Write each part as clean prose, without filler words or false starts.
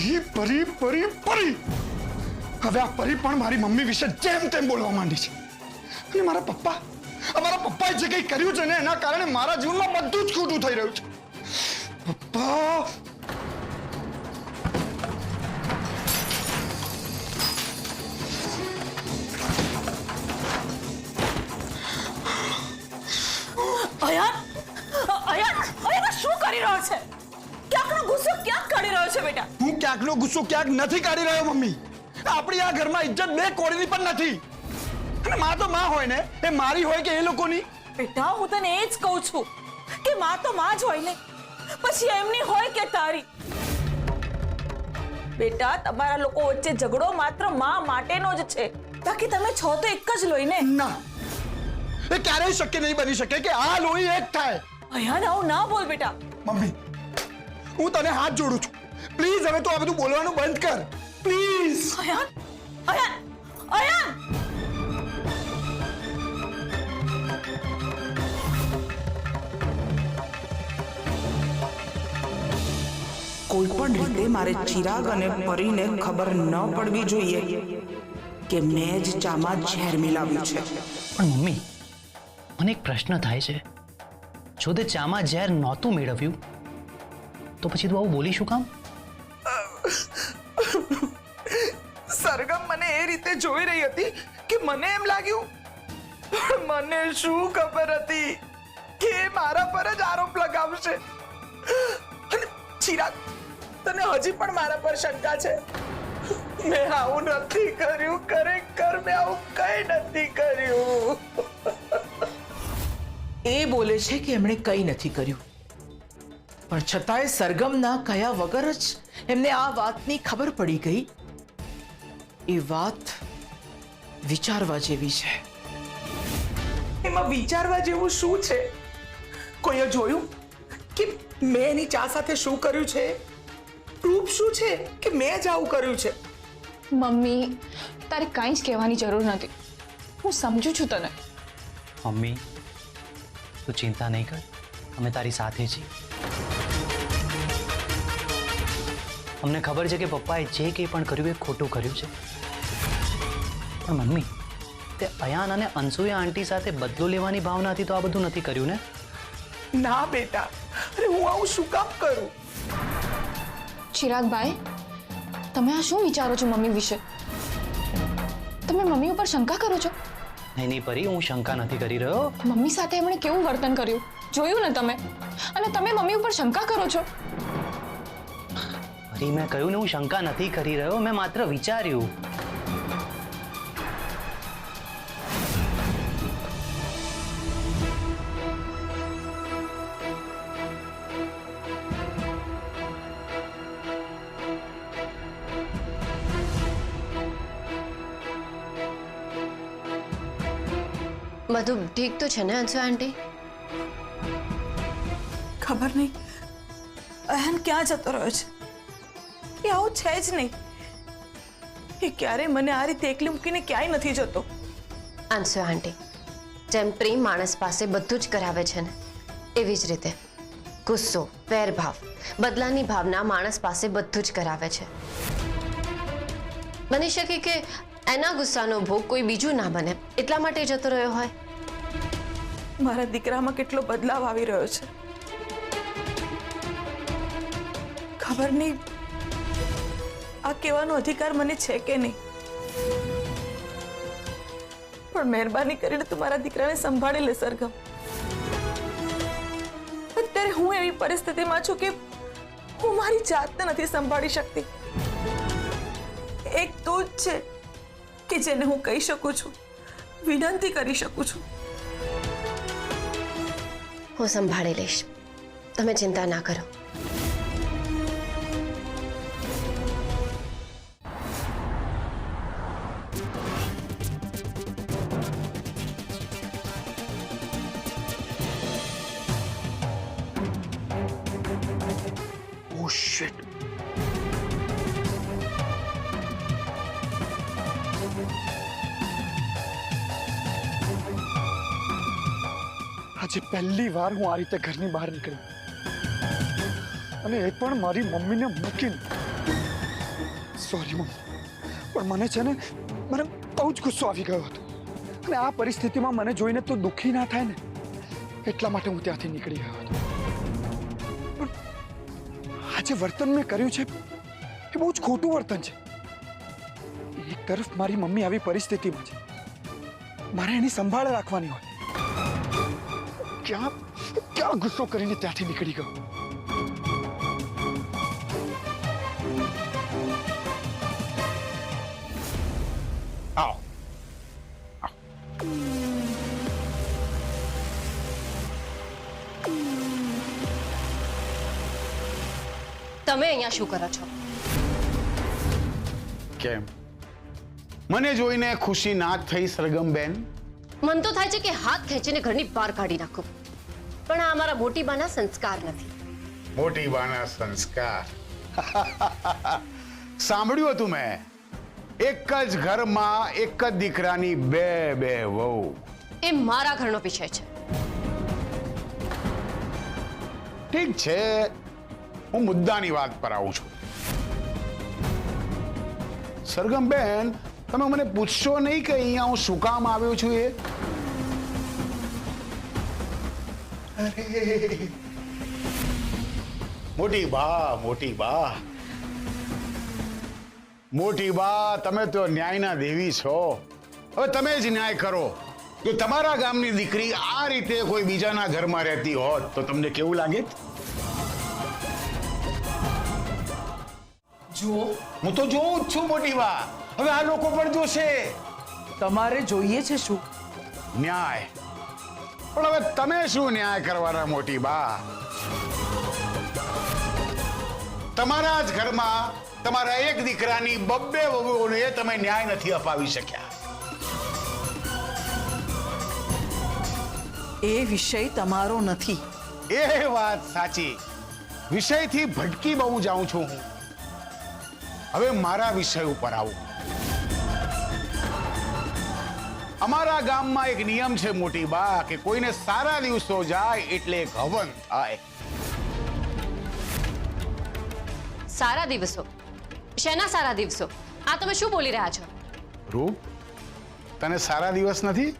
પરી પરી પરી પરી હવે આ પરી પણ મારી મમ્મી વિશે જેમ તેમ બોલવા માંડી છે અને અમારા પપ્પાએ જે કંઈ કર્યું છે ને એના કારણે મારા જીવનમાં બધું જ ખોટું થઈ રહ્યું છે પપ્પા શું કરી રહ્યો છે? ક્યાંકનો ગુસ્સો ક્યાંક કાઢી રહ્યો છે બેટા? હું ક્યાંકનો ગુસ્સો ક્યાંક નથી કાઢી રહ્યો મમ્મી આપણી આ ઘરમાં ઇજ્જત બે કોળીની પણ નથી અને માં તો માં હોય ને એ મારી હોય કે એ લોકોની બેટા હું તને એ જ કહું છું કે માં તો માં જ હોય ને પછી એમની હોય કે તારી બેટા તમારા લોકો વચ્ચે ઝઘડો માત્ર માં માટેનો જ છે બાકી તમે છો તો એક જ લોહી ને ના એ ક્યારેય શક્ય નહીં બની શકે કે આ લોહી એક થાય અયાન આવું ના બોલ બેટા મમ્મી હું તને હાથ જોડું છું પ્લીઝ હવે તો આ બધું બોલવાનું બંધ કર પ્લીઝ અયાન અયાન અયાન કોઈ પણ રીતે મારે ચિરાગ અને પરીને ખબર ન પડવી જોઈએ કે મેં જ ચામાં ઝેર મિલાવ્યું છે પણ મમ્મી મને એક પ્રશ્ન થાય છે જો તે ચામાં ઝેર નહોતું મેળવ્યું તો પછી તું આવું બોલી શું કામ? સરગમ મને એ રીતે જોઈ રહી હતી કે મને એમ લાગ્યું પણ મને શું ખબર હતી કે મારા પર જ આરોપ લગાવશે અને ચિરાગ તને હજી પણ મારા પર શંકા છે મેં આવું નથી કર્યું ખરેખર મેં આવું કઈ નથી કર્યું એ બોલે છે કે એમણે કઈ નથી કર્યું પણ છતાંય સરગમના કયા વગર જ એમને આ વાતની ખબર પડી ગઈ એ વાત વિચારવા જેવી છે એમાં વિચારવા જેવું શું છે કોઈએ જોયું કે મેં એની ચા સાથે શું કર્યું છે પ્રૂફ શું છે કે મેં જ આવું કર્યું છે મમ્મી તારે કાંઈ જ કહેવાની જરૂર નથી હું સમજુ છું તને મમ્મી તું ચિંતા નહીં કર અમે તારી સાથે છીએ અમને ખબર છે કે પપ્પાએ જે કંઈ પણ કર્યું એ ખોટું કર્યું છે પણ મમ્મી તે અયાન અને અનસુયા આંટી સાથે બદલો લેવાની ભાવનાથી તો આ બધું નથી કર્યું ને? ના બેટા અરે હું આવું શું કામ કરું ચિરાગભાઈ તમે આ શું વિચારો છો મમ્મી વિશે? તમે મમ્મી ઉપર શંકા કરો છો? નહીં પરી હું શંકા નથી કરી રહ્યો મમ્મી સાથે એમણે કેવું વર્તન કર્યું જોયું ને તમે અને તમે મમ્મી ઉપર શંકા કરો છો પરી મેં કહ્યું ને હું શંકા નથી કરી રહ્યો મેં માત્ર વિચાર્યું બધું ઠીક તો છે ને અંશુ આંટી? ખબર નહીં અયાન ક્યાં જતો રહ્યો છે એ આવું છે જ નહીં એ ક્યારે મને આ રીતે એકલી મૂકીને ક્યાંય નથી જતો અંશુ આંટી જેમ પ્રેમ માણસ પાસે બધું જ કરાવે છે ને એવી જ રીતે ગુસ્સો વેરભાવ બદલાની ભાવના માણસ પાસે બધું જ કરાવે છે બની શકે કે એના ગુસ્સાનો ભોગ કોઈ બીજું ના બને એટલા માટે જતો રહ્યો હોય મારા દીકરામાં કેટલો બદલાવ આવી રહ્યો છે ખબર નહીં આ કહેવાનો અધિકાર મને છે કે નહીં પણ મહેરબાની કરીને તું મારા દીકરાને સંભાળી લે સરગમ અત્યારે હું એવી પરિસ્થિતિમાં છું કે હું મારી જાતને નથી સંભાળી શકતી એક તું જ છે કે જેને હું કહી શકું છું વિનંતી કરી શકું છું હું સંભાળી લઈશ તમે ચિંતા ના કરો Oh shit. આજે પહેલી વાર હું આ રીતે ઘરની બહાર નીકળી અને એ પણ મારી મમ્મીને મૂકીને સોરી મમ્મી, પણ મને છે ને મને બહુ જ ગુસ્સો આવી ગયો હતો અને આ પરિસ્થિતિમાં મને જોઈને તો દુઃખી ના થાય ને એટલા માટે હું ત્યાંથી નીકળી ગયો હતો. પણ આ જે વર્તન મેં કર્યું છે એ બહુ જ ખોટું વર્તન છે. એક તરફ મારી મમ્મી આવી પરિસ્થિતિમાં છે, મારે એની સંભાળ રાખવાની હોય, ક્યાં ગુસ્સો કરીને ત્યાંથી નીકળી ગયો. આવો. તમે અહીંયા શું કરો છો? કેમ મને જોઈને ખુશી ના થઈ સરગમબેન? મન તો થાય છે કે હાથ ખેંચીને ઘરની બહાર કાઢી નાખું, પણ આ અમારા મોટી બાના સંસ્કાર નથી. મોટી બાના સંસ્કાર સાંભળ્યું હતું મેં. એક જ ઘરમાં એક જ દીકરાની બે વહુ. એ મારા ઘરનો વિષય છે. ઠીક છે, હું મુદ્દાની વાત પર આવું છું. સરગમબેન, તમે મને પૂછશો નહીં કે અહીંયા હું શું કામ આવ્યો છું? એ અરે મોટી બા, તમે તો ન્યાયના દેવી છો. હવે તમે જ ન્યાય કરો. જો તમારા ગામની દીકરી આ રીતે કોઈ બીજાના ઘરમાં રહેતી હોત તો તમને કેવું લાગે? જુઓ, હું તો જોઉં જ છું મોટી બા. હવે આ લોકો પણ જોશે. તમારે જોઈએ છે શું? ન્યાય. પણ હવે તમે શું ન્યાય કરવાના મોટી બા? તમારા જ ઘરમાં તમારા એક દીકરાની બબ્બે વહુઓને તમે ન્યાય નથી અપાવી શક્યા. એ વિષય તમારો નથી. એ વાત સાચી. વિષયથી ભટકી બહુ જાઉં છું હું. હવે મારા વિષય ઉપર આવું. અમારા ગામમાં એક નિયમ છે મોટી બા કે કોઈને સારા દિવસો જાય એટલે એક હવન થાય. સારા દિવસો? શેના સારા દિવસો? આ તમે શું બોલી રહ્યા છો? રૂપ, તને સારા દિવસ નથી?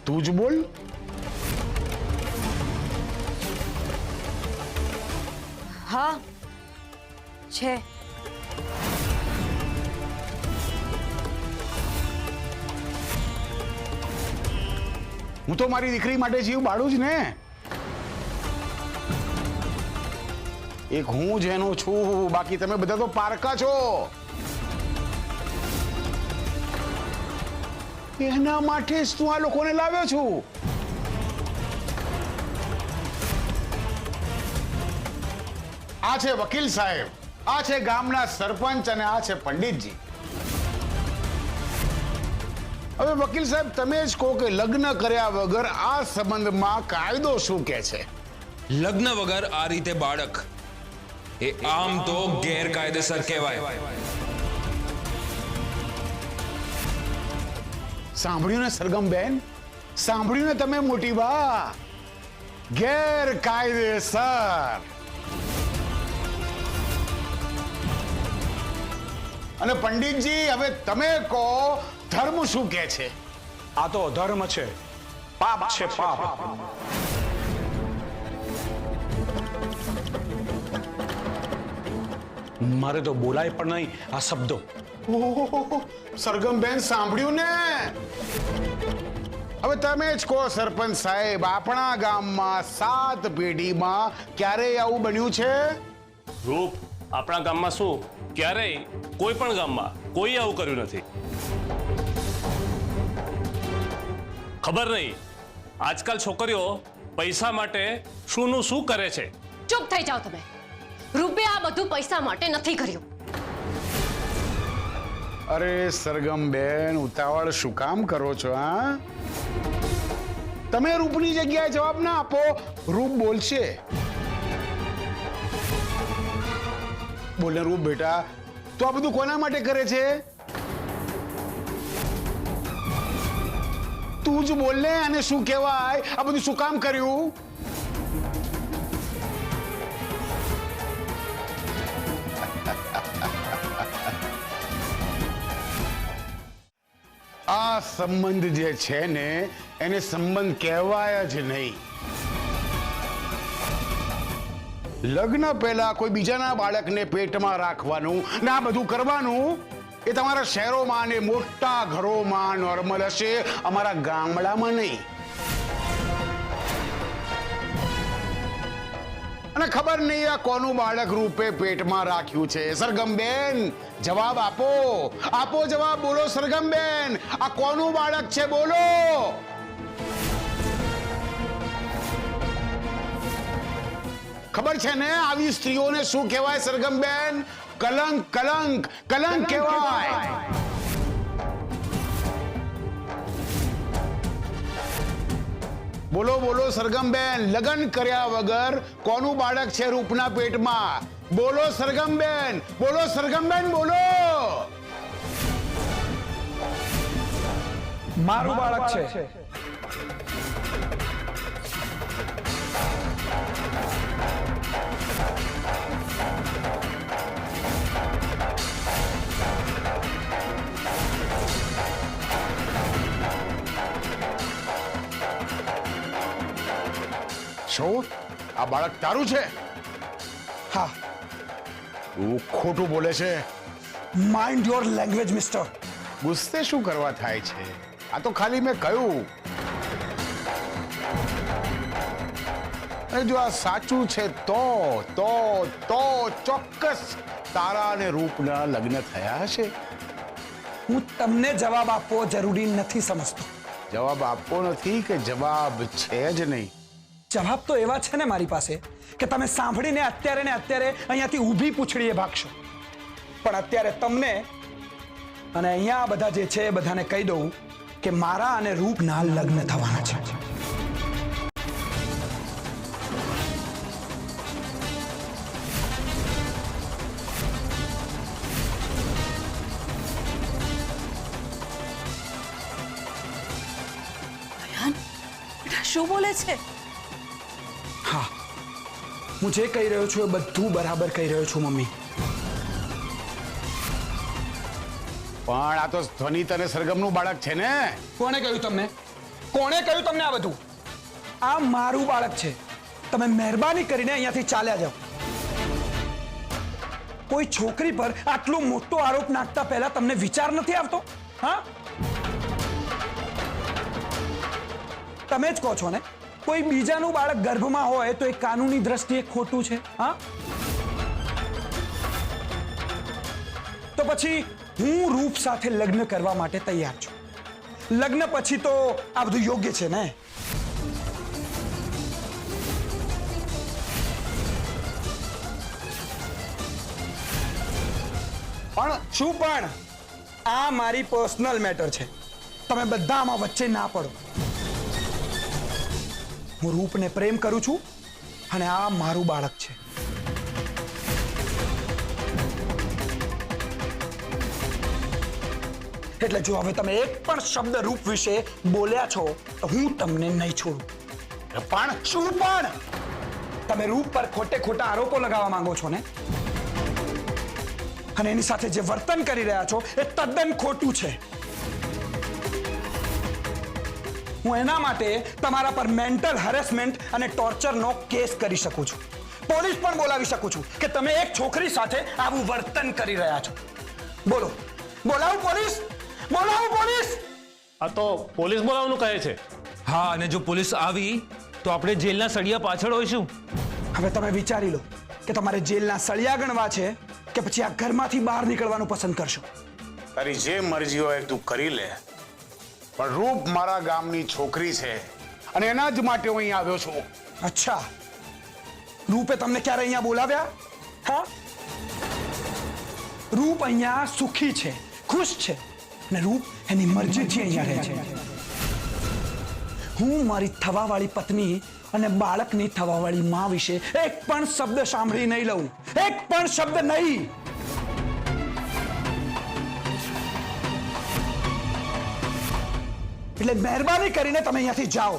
તું જ બોલ. હા છે. હું તો મારી દીકરી માટે જીવ બાળું જ ને. એક હું જ એનો છું, બાકી તમે બધા તો પારકા છો. એના માટે જ તું આ લોકોને લાવ્યો છું. આ છે વકીલ સાહેબ, આ છે ગામના સરપંચ અને આ છે પંડિતજી. હવે વકીલ સાહેબ, તમે જ કહો કે લગ્ન કર્યા વગર આ સંબંધમાં કાયદો શું કહે છે? લગ્ન વગર આ રીતે બાળક એ આમ તો ગેરકાયદેસર કહેવાય. સાંભળ્યું ને સરગમબેન? સાંભળ્યું ને તમે મોટી બા? ગેરકાયદેસર. અને પંડિતજી, હવે તમે કહો, ધર્મ શું કહે છે? આ તો અધર્મ છે, પાપ છે, પાપ. મારે તો બોલાય પણ નહીં આ શબ્દો. ઓહો, સરગમબેન સાંભળ્યું ને? હવે તમે જ કહો સરપંચ સાહેબ, આપણા ગામમાં 7 પેઢીમાં ક્યારેય આવું બન્યું છે? રૂપ, આપણા ગામમાં શું ક્યારેય કોઈ પણ ગામમાં કોઈ આવું કર્યું નથી. ખબર નહીં આજકાલ છોકરીઓ પૈસા માટે શું નું શું કરે છે. ચૂપ થઈ જાઓ તમે. રૂપે આ બધું પૈસા માટે નથી કર્યું. અરે સરગમબેન, ઉતાવળ શું કામ કરો છો? હા, તમે રૂપની જગ્યાએ જવાબ ના આપો. રૂપ બોલશે. બોલે રૂપ, બેટા તો આ બધું કોના માટે કરે છે? તું જ બોલ ને. અને શું કહેવાય? આ બધું શું કામ કર્યું? આ સંબંધ જે છે ને એને સંબંધ કહેવાય જ નહીં. લગ્ન પહેલા કોઈ બીજાના બાળકને પેટમાં રાખવાનું ને આ બધું કરવાનું એ તમારા શહેરોમાં ને મોટા ઘરોમાં નોર્મલ હશે, અમારા ગામડામાં નહીં. અને ખબર નહીં આ કોનું બાળક રૂપે પેટમાં રાખ્યું છે. સરગમબેન જવાબ આપો, આપો જવાબ. બોલો સરગમબેન, આ કોનું બાળક છે? બોલો. ખબર છે ને આવી સ્ત્રીઓને શું કહેવાય સરગમબેન? કલંક, કલંક, કલંક કહેવાય. બોલો બોલો સરગમબેન, લગ્ન કર્યા વગર કોનું બાળક છે રૂપના પેટમાં? બોલો સરગમબેન, બોલો સરગમબેન, બોલો. મારું બાળક છે. શું આ બાળક તારું છે? હા. તું ખોટું બોલે છે. Mind your language mister. ગુસ્સે શું કરવા થાય છે? આ તો ખાલી મેં કહ્યું. અને જો આ સાચું છે તો ચોક્કસ તારા અને રૂપના લગ્ન થયા હશે. હું તમને જવાબ આપવો જરૂરી નથી સમજતો. જવાબ આપવો નથી કે જવાબ છે જ નહીં? જવાબ તો એવા છે ને મારી પાસે કે તમે સાંભળીને અત્યારે ને અત્યારે અહીંયાથી ઊભી પૂંછડીએ ભાગશો. પણ અત્યારે તમને અને અહીંયા બધા જે છે બધાને કહી દઉં કે મારા અને રૂપના લગ્ન થવાના છે. અયાન બેટા શું બોલે છે? હા, હું જે કહી રહ્યો છું એ બધું બરાબર કહી રહ્યો છું મમ્મી. પણ આ તો ધ્વનિત અને સરગમનું બાળક છે ને? કોણે કહ્યું તમને? કોણે કહ્યું તમને આ બધું? આ મારું બાળક છે. તમે મહેરબાની કરીને અહીંયાથી ચાલ્યા જાઓ. કોઈ છોકરી પર આટલો મોટો આરોપ નાખતા પહેલા તમને વિચાર નથી આવતો? હા, તમે જ કહો છો ને કોઈ બીજાનું બાળક ગર્ભમાં હોય તો એ કાનૂની દ્રષ્ટિએ ખોટું છે. હા, તો પછી હું રૂપ સાથે લગ્ન કરવા માટે તૈયાર છું. લગ્ન પછી તો આ બધું યોગ્ય છે ને? પણ શું પણ આ મારી પર્સનલ મેટર છે. તમે બધા આમાં વચ્ચે ના પડો. હું રૂપને પ્રેમ કરું છું અને આ મારું બાળક છે. એટલે જો હવે તમે એક પણ શબ્દ રૂપ વિશે બોલ્યા છો તો હું તમને નહીં છોડું. પણ શું પણ? તમે રૂપ પર ખોટે ખોટા આરોપો લગાવવા માંગો છો ને? અને એની સાથે જે વર્તન કરી રહ્યા છો એ તદ્દન ખોટું છે. હું એના માટે તમારા પર મેન્ટલ હેરેસમેન્ટ અને ટોર્ચરનો કેસ કરી શકું છું. પોલીસ પણ બોલાવી શકું છું કે તમે એક છોકરી સાથે આવું વર્તન કરી રહ્યા છો. બોલો, બોલાવું પોલીસ? બોલાવું પોલીસ? આ તો પોલીસ બોલાવવાનું કહે છે. હા, અને જો પોલીસ આવી તો આપણે જેલના સળિયા પાછળ હોઈશું. હવે તમે વિચારી લો કે તમારે જેલના સળિયા ગણવા છે કે પછી આ ઘરમાંથી બહાર નીકળવાનું પસંદ કરશો. તારી જે મરજી હોય તું કરી લે. પણ રૂપ મારા ગામની છોકરી છે અને એના જ માટે હું અહીં આવ્યો છું. અચ્છા, રૂપે તમને ક્યારે અહીંયા બોલાવ્યા? હા, રૂપ અહીંયા સુખી છે, ખુશ છે અને રૂપ એની મરજીથી અહીંયા રહે છે. હું મારી થવાવાળી પત્ની અને બાળકની થવાવાળી માં વિશે એક પણ શબ્દ સાંભળી નહીં લઉં. એક પણ શબ્દ નહીં. એટલે મહેરબાની કરીને તમે અહીંયાથી જાઓ.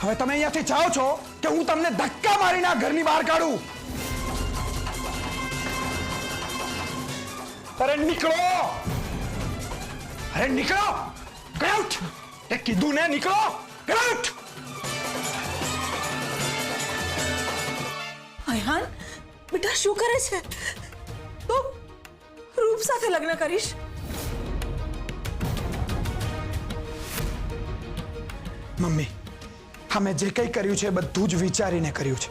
હવે તમે અહીંયાથી જાઓ છો કે હું તમને ધક્કા મારીને આ ઘરની બહાર કાઢું? અરે નીકળો! અરે નીકળો! Get out! એ કીધું ને નીકળો! Get out! અયાન બેટા શું કરે છે તું રૂપ સાથે લગ્ન કરીશ? મમ્મી, અમે જે કંઈ કર્યું છે બધું જ વિચારીને કર્યું છે.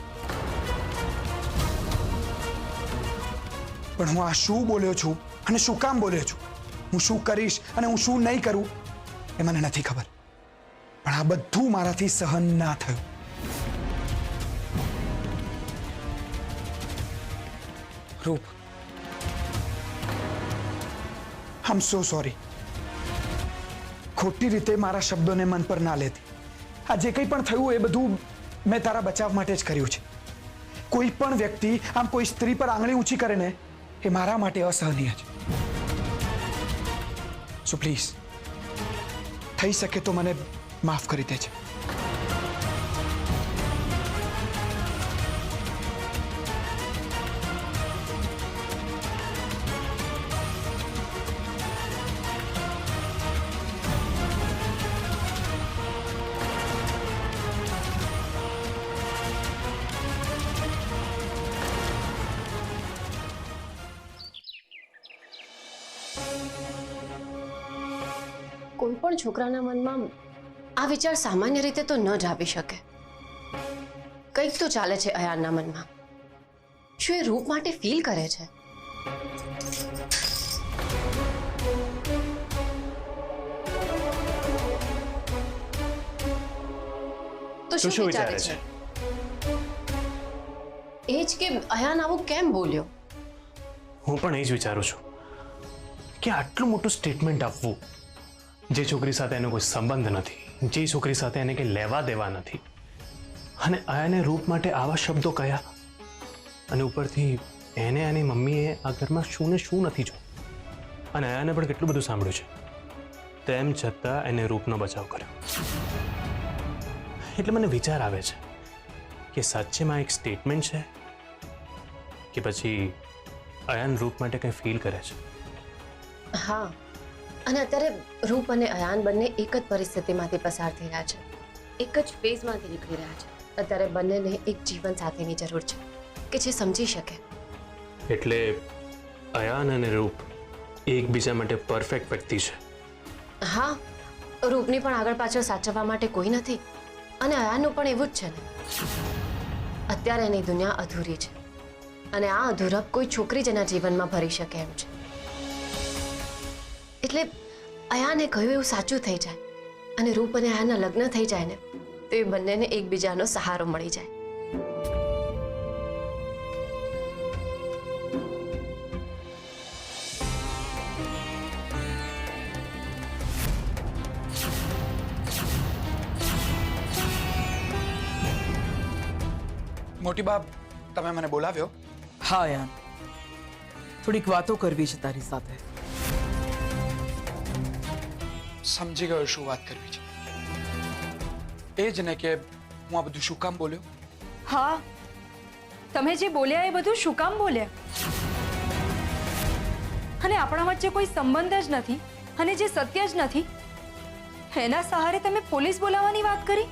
પણ હું આ શું બોલ્યો છું અને શું કામ બોલ્યો છું, હું શું કરીશ અને હું શું નહીં કરું એ મને નથી ખબર. પણ આ બધું મારાથી સહન ના થયું. રૂપ, આઈ એમ સો સોરી. ખોટી રીતે મારા શબ્દોને મન પર ના લેતી. આ જે કંઈ પણ થયું એ બધું મેં તારા બચાવ માટે જ કર્યું છે. કોઈ પણ વ્યક્તિ આમ કોઈ સ્ત્રી પર આંગળી ઊંચી કરે ને એ મારા માટે અસહનીય છે. સો પ્લીઝ થઈ શકે તો મને માફ કરી દેજે. કોઈ પણ છોકરાના મનમાં આ વિચાર સામાન્ય રીતે તો ન જ આવી શકે. કંઈક તો ચાલે છે અયાનના મનમાં. શું એ રૂપ માટે ફીલ કરે છે? તો શું વિચારે છે? એ જ કે અયાન આવું કેમ બોલ્યો? હું પણ એ જ વિચારું છું કે આટલું મોટું સ્ટેટમેન્ટ આપવું, જે છોકરી સાથે એનો કોઈ સંબંધ નથી, જે છોકરી સાથે એને કંઈ લેવા દેવા નથી, અને આયાને રૂપ માટે આવા શબ્દો કયા, અને ઉપરથી એને એની મમ્મીએ આ ઘરમાં શું ને શું નથી જોયું, અને આયાને પણ કેટલું બધું સાંભળ્યું છે, તેમ છતાં એને રૂપનો બચાવ કર્યો. એટલે મને વિચાર આવે છે કે સાચેમાં એક સ્ટેટમેન્ટ છે કે પછી અયાન રૂપ માટે કંઈ ફીલ કરે છે. હા, અને અત્યારે રૂપ અને અયાન બંને એક જ પરિસ્થિતિમાંથી પસાર થઈ રહ્યા છે, એક જ ફેઝમાંથી નીકળી રહ્યા છે. અત્યારે બંનેને એક જીવન સાથીની જરૂર છે કે જે સમજી શકે. એટલે અયાન અને રૂપ એકબીજા માટે પરફેક્ટ વ્યક્તિ છે. હા, રૂપની પણ આગળ પાછળ સાચવવા માટે કોઈ નથી, અને અયાનનું પણ એવું જ છે ને. અત્યારે એની દુનિયા અધૂરી છે, અને આ અધૂરપ કોઈ છોકરી જ એના જીવનમાં ભરી શકે એમ છે. એટલે અયાને કહ્યું એવું સાચું થઈ જાય, અને રૂપ અને અયાનના લગ્ન થઈ જાય ને તો એ બંનેને એકબીજાનો સહારો મળી જાય. મોટી બાપ, તમે મને બોલાવ્યો? હા યાર, થોડીક વાતો કરવી છે તારી સાથે. સમજી ગયો શું વાત કરવી છે. એ જ ને કે હું આ બધું શું કામ બોલ્યો? હા, તમે જે બોલ્યા એ બધું શું કામ બોલ્યા? અને આપણા વચ્ચે કોઈ સંબંધ જ નથી, અને જે સત્ય જ નથી એના સહારે તમે પોલીસ બોલાવવાની વાત કરી.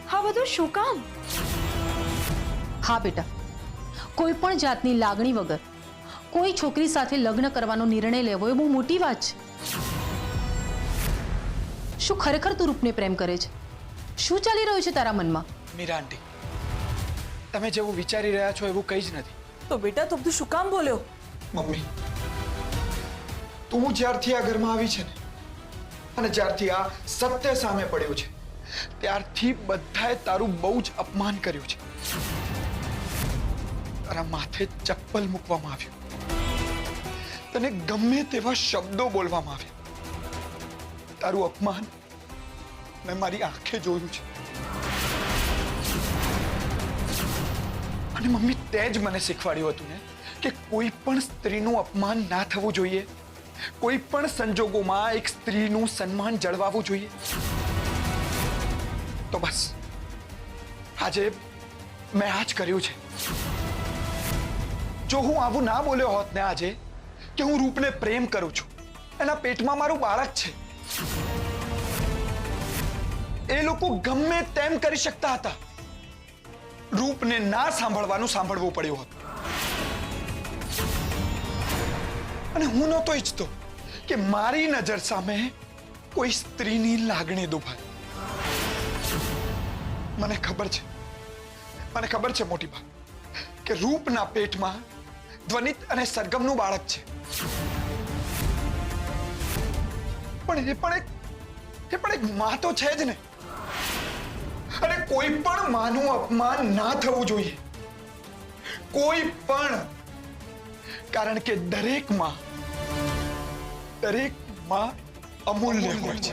હા, બધું શું કામ? હા બેટા, કોઈ પણ જાતની લાગણી વગર કોઈ છોકરી સાથે લગ્ન કરવાનો નિર્ણય લેવો એ બહુ મોટી વાત છે. શું ખરેખર તું રૂપને પ્રેમ કરે છે? શું ચાલી રહ્યું છે તારા મનમાં? મીરા આંટી, તમે જેવું વિચારી રહ્યા છો એવું કંઈ જ નથી. તો બેટા તું બધું શું કામ બોલ્યો? મમ્મી, તું જ્યારથી આ ઘરમાં આવી છે ને, અને જ્યારથી આ સત્ય સામે પડ્યું છે, ત્યારથી બધાએ તારું બહુ જ અપમાન કર્યું છે. તારા માથે ચપ્પલ મૂકવામાં આવ્યું, તને ગમે તેવા શબ્દો બોલવામાં આવ્યા. તારું અપમાન મેં મારી આંખે જોયું છે. અને મમ્મી, તે જ મને શીખવાડ્યું હતું ને કે કોઈ પણ સ્ત્રીનું અપમાન ના થવું જોઈએ, કોઈ પણ સંજોગોમાં એક સ્ત્રીનું સન્માન જળવાવું જોઈએ. તો બસ આજે મેં આ જ કર્યું છે. જો હું આવું ના બોલ્યો હોત ને આજે, કે હું રૂપને પ્રેમ કરું છું, એના પેટમાં મારું બાળક છે. એ લોકો ગમે તેમ કરી શકતા હતા. રૂપને ના સાંભળવાનું સાંભળવું પડ્યું હતું. અને હું નહોતો ઈચ્છતો કે મારી નજર સામે કોઈ સ્ત્રીની લાગણી દુભાય. મને ખબર છે મોટી બા કે રૂપના પેટમાં ધ્વનિત અને સરગમનું બાળક છે. પણ એ પણ એક માં તો છે જ ને. અને કોઈ પણ માનું અપમાન ના થવું જોઈએ. કોઈ પણ. કારણ કે દરેક માં અમૂલ્ય હોય છે.